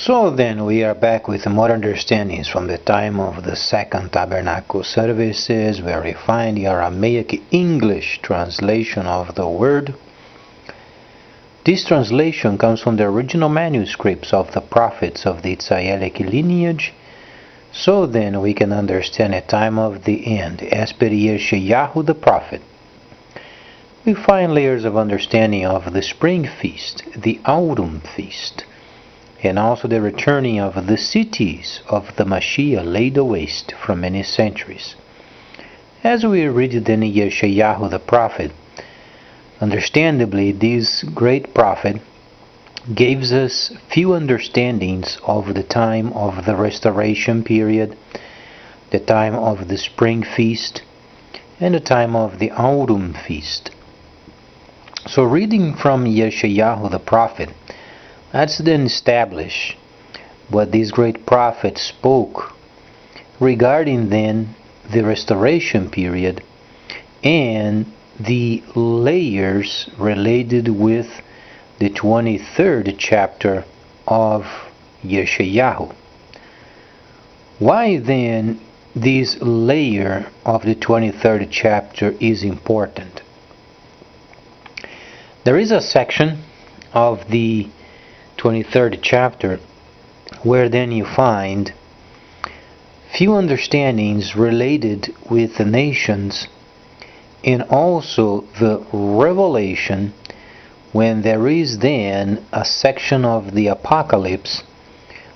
So then we are back with more understandings from the time of the Second Tabernacle services, where we find the Aramaic English translation of the word. This translation comes from the original manuscripts of the prophets of the Israelic lineage. So then we can understand the time of the end as per Yeshayahu the prophet. We find layers of understanding of the spring feast, the autumn feast, and also the returning of the cities of the Mashiach laid waste from many centuries. As we read then Yeshayahu the prophet, understandably this great prophet gives us few understandings of the time of the restoration period, the time of the spring feast, and the time of the autumn feast. So reading from Yeshayahu the prophet, let's then establish what this great prophet spoke regarding then the restoration period and the layers related with the 23rd chapter of Yeshayahu. Why then this layer of the 23rd chapter is important? There is a section of the 23rd chapter where then you find few understandings related with the nations and also the revelation, when there is then a section of the Apocalypse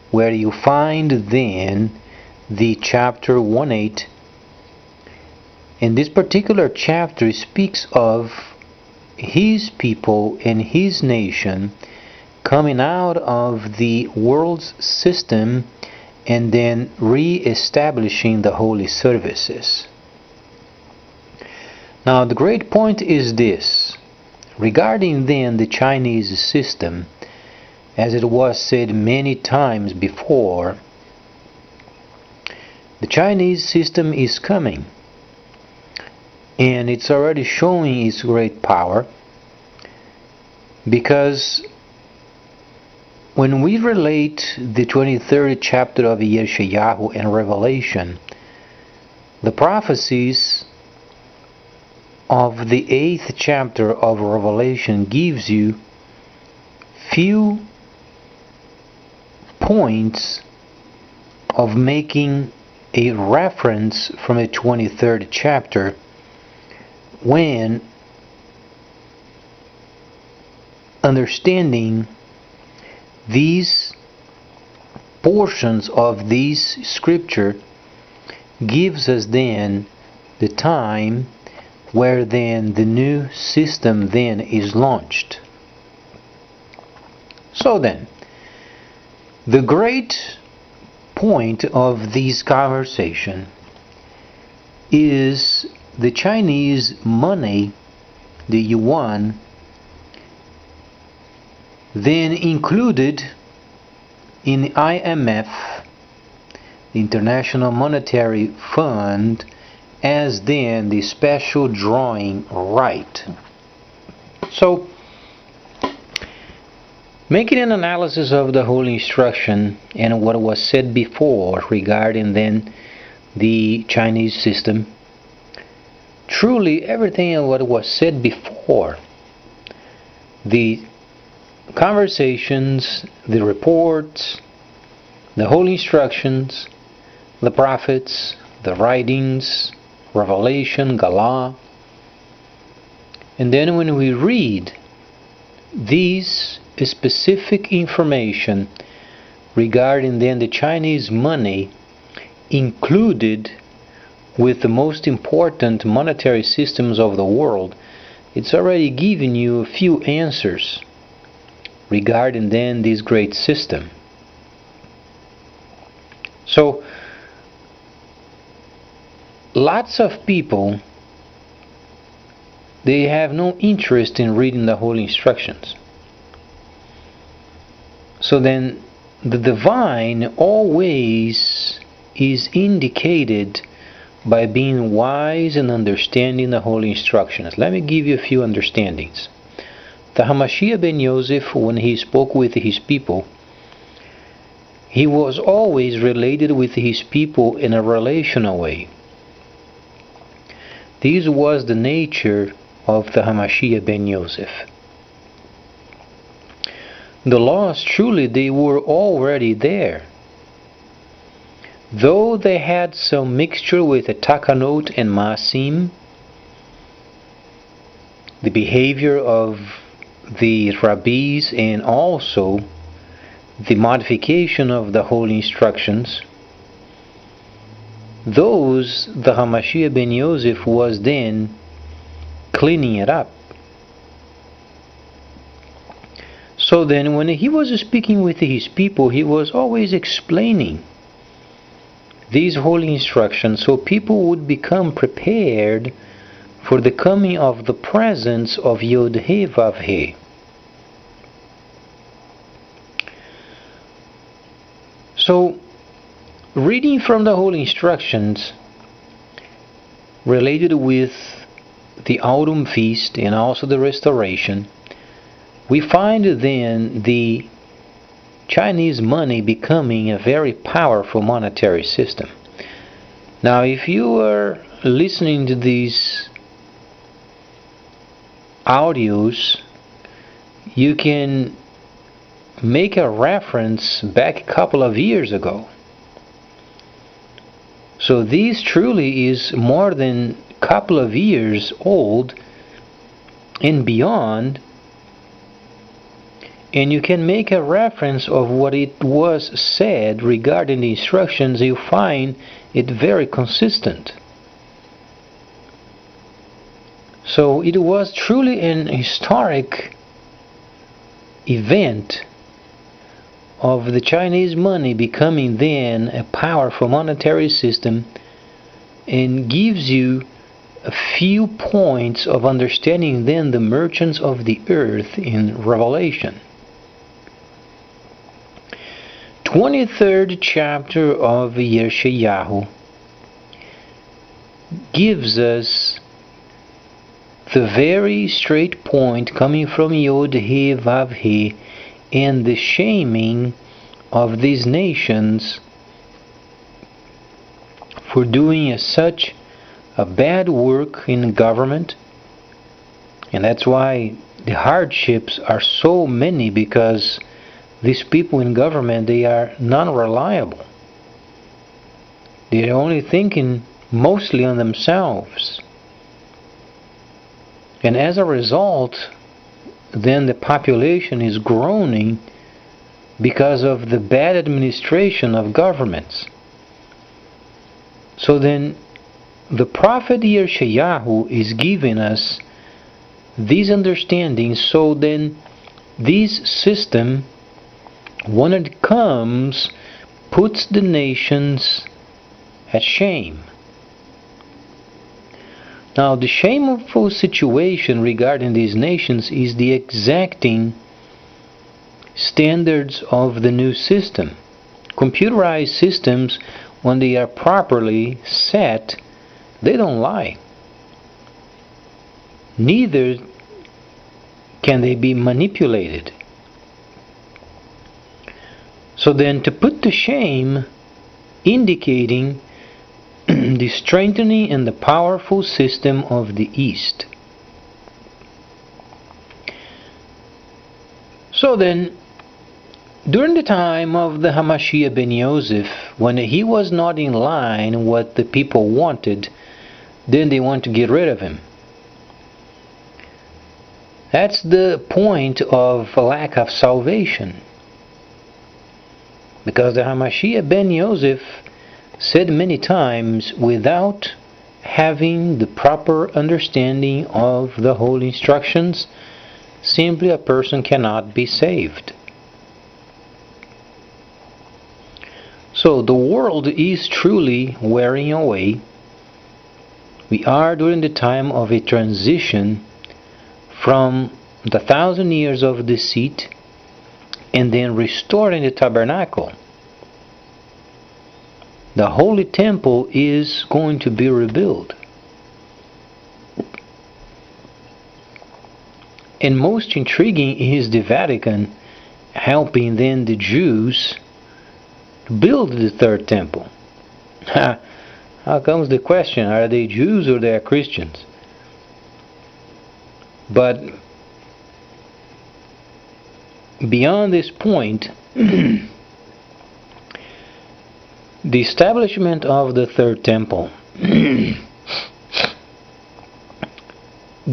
where you find then the chapter 1:8. And this particular chapter speaks of his people and his nation coming out of the world's system and then re-establishing the holy services. Now the great point is this, regarding then the Chinese system, as it was said many times before, the Chinese system is coming and it's already showing its great power, because when we relate the 23rd chapter of Yeshayahu and Revelation, the prophecies of the 8th chapter of Revelation gives you few points of making a reference from the 23rd chapter when understanding these portions of this scripture gives us then the time where then the new system then is launched. So then, the great point of this conversation is the Chinese money, the yuan, then included in the IMF, the International Monetary Fund, as then the special drawing right. So, making an analysis of the whole instruction and what was said before regarding then the Chinese system, truly everything of what was said before, the conversations, the reports, the whole instructions, the prophets, the writings, Revelation, Galah, and then when we read these specific information regarding then the Chinese money included with the most important monetary systems of the world, it's already given you a few answers regarding then this great system. So lots of people, they have no interest in reading the whole instructions. So then the divine always is indicated by being wise and understanding the whole instructions. Let me give you a few understandings. The Hamashiach ben Yosef, when he spoke with his people, he was always related with his people in a relational way. This was the nature of the Hamashiach ben Yosef. The laws, truly, they were already there. Though they had some mixture with the Takanot and Maasim, the behavior of the rabbis, and also the modification of the holy instructions, those the Hamashiach ben Yosef was then cleaning it up. So then when he was speaking with his people, he was always explaining these holy instructions so people would become prepared for the coming of the presence of Yod-Heh Vav-Heh. So, reading from the holy instructions related with the autumn feast and also the restoration, we find then the Chinese money becoming a very powerful monetary system. Now, if you are listening to these audios, you can make a reference back a couple of years ago. So this truly is more than a couple of years old and beyond, and you can make a reference of what it was said regarding the instructions. You find it very consistent. So it was truly an historic event of the Chinese money becoming then a powerful monetary system, and gives you a few points of understanding then the merchants of the earth in Revelation. 23rd chapter of Yeshayahu gives us the very straight point coming from Yod-Heh Vav-Heh and the shaming of these nations for doing such a bad work in government. And that's why the hardships are so many, because these people in government, they are non-reliable. They're only thinking mostly on themselves. And as a result, then the population is groaning because of the bad administration of governments. So then the prophet Yeshayahu is giving us these understandings. So then this system, when it comes, puts the nations at shame. Now, the shameful situation regarding these nations is the exacting standards of the new system. Computerized systems, when they are properly set, they don't lie. Neither can they be manipulated. So then, to put to shame, indicating the strengthening and the powerful system of the East. So then, during the time of the Hamashiach ben Yosef, when he was not in line with what the people wanted, then they want to get rid of him. That's the point of a lack of salvation. Because the Hamashiach ben Yosef said many times, without having the proper understanding of the holy instructions, simply a person cannot be saved. So the world is truly wearing away. We are during the time of a transition from the 1,000 years of deceit and then restoring the tabernacle. The holy temple is going to be rebuilt. And most intriguing is the Vatican helping then the Jews to build the third temple. How comes the question, are they Jews or they are Christians? But beyond this point, the establishment of the third temple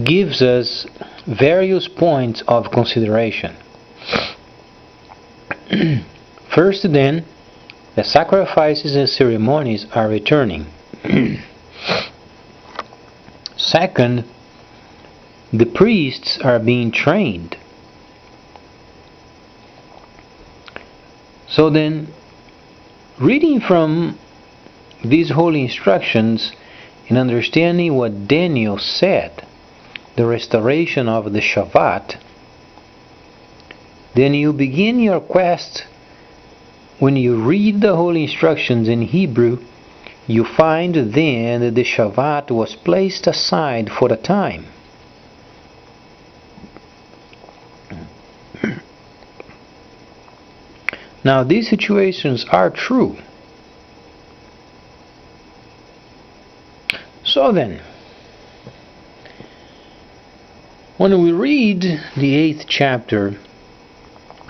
gives us various points of consideration. First, then, the sacrifices and ceremonies are returning. Second, the priests are being trained. So then, reading from these holy instructions and understanding what Daniel said, the restoration of the Shabbat, then you begin your quest. When you read the holy instructions in Hebrew, you find then that the Shabbat was placed aside for a time. Now these situations are true. So then, when we read the 8th chapter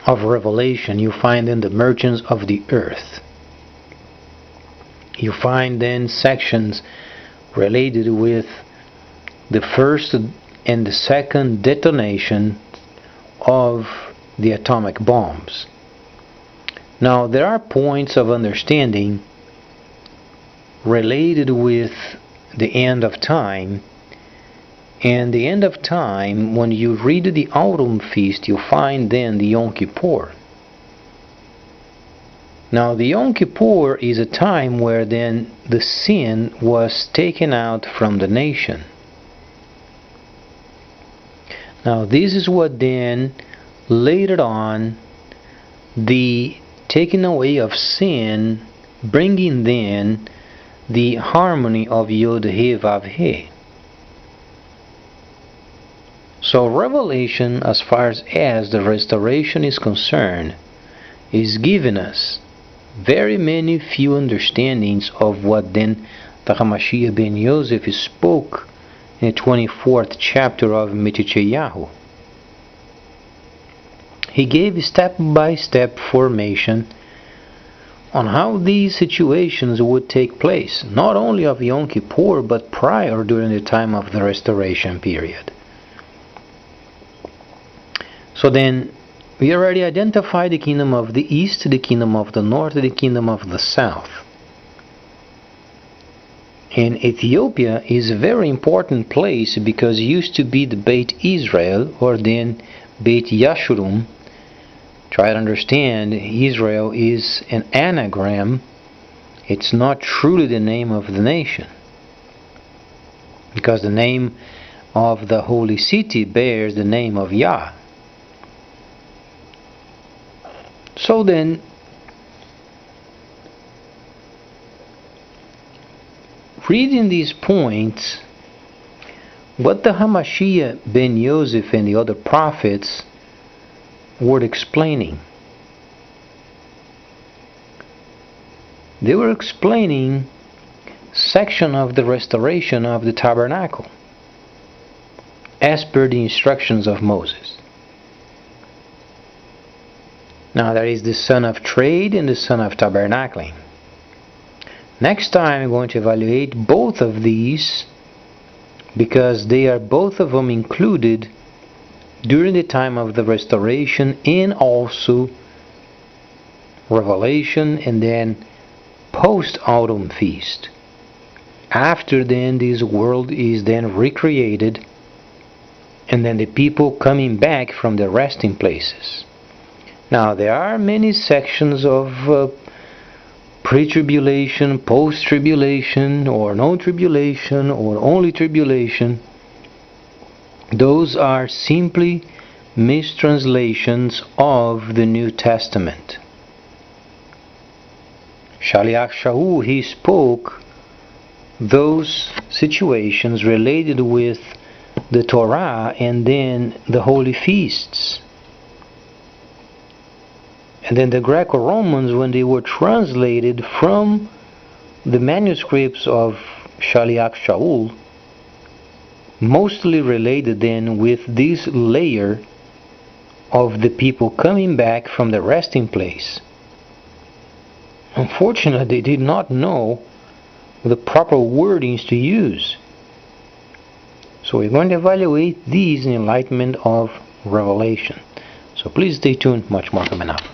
of Revelation, you find then the merchants of the earth. You find then sections related with the first and the second detonation of the atomic bombs. Now there are points of understanding related with the end of time. And the end of time, when you read the autumn feast, you find then the Yom Kippur. Now the Yom Kippur is a time where then the sin was taken out from the nation. Now this is what then later on the taking away of sin, bringing then the harmony of Yod He Vav He. So Revelation, as far as the restoration is concerned, is giving us very many few understandings of what then the Hamashiach ben Yosef spoke in the 24th chapter of Mitityahu. He gave step-by-step formation on how these situations would take place, not only of Yom Kippur, but prior during the time of the restoration period. So then, we already identified the kingdom of the east, the kingdom of the north, the kingdom of the south. And Ethiopia is a very important place because it used to be the Beit Israel, or then Beit Yashurum. Try to understand, Israel is an anagram. It's not truly the name of the nation, because the name of the holy city bears the name of Yah. So then, reading these points, what the Hamashiach ben Yosef and the other prophets were explaining. They were explaining section of the restoration of the tabernacle as per the instructions of Moses. Now there is the son of trade and the son of tabernacling. Next time I'm going to evaluate both of these, because they are both of them included during the time of the restoration and also Revelation, and then post-autumn feast. After then this world is then recreated, and then the people coming back from their resting places. Now there are many sections of pre-tribulation, post-tribulation, or no tribulation, or only tribulation. Those are simply mistranslations of the New Testament. Shaliach Shaul, he spoke those situations related with the Torah and then the holy feasts. And then the Greco-Romans, when they were translated from the manuscripts of Shaliach Shaul, mostly related then with this layer of the people coming back from the resting place. Unfortunately, they did not know the proper wordings to use. So we're going to evaluate these in enlightenment of Revelation. So please stay tuned, much more coming up.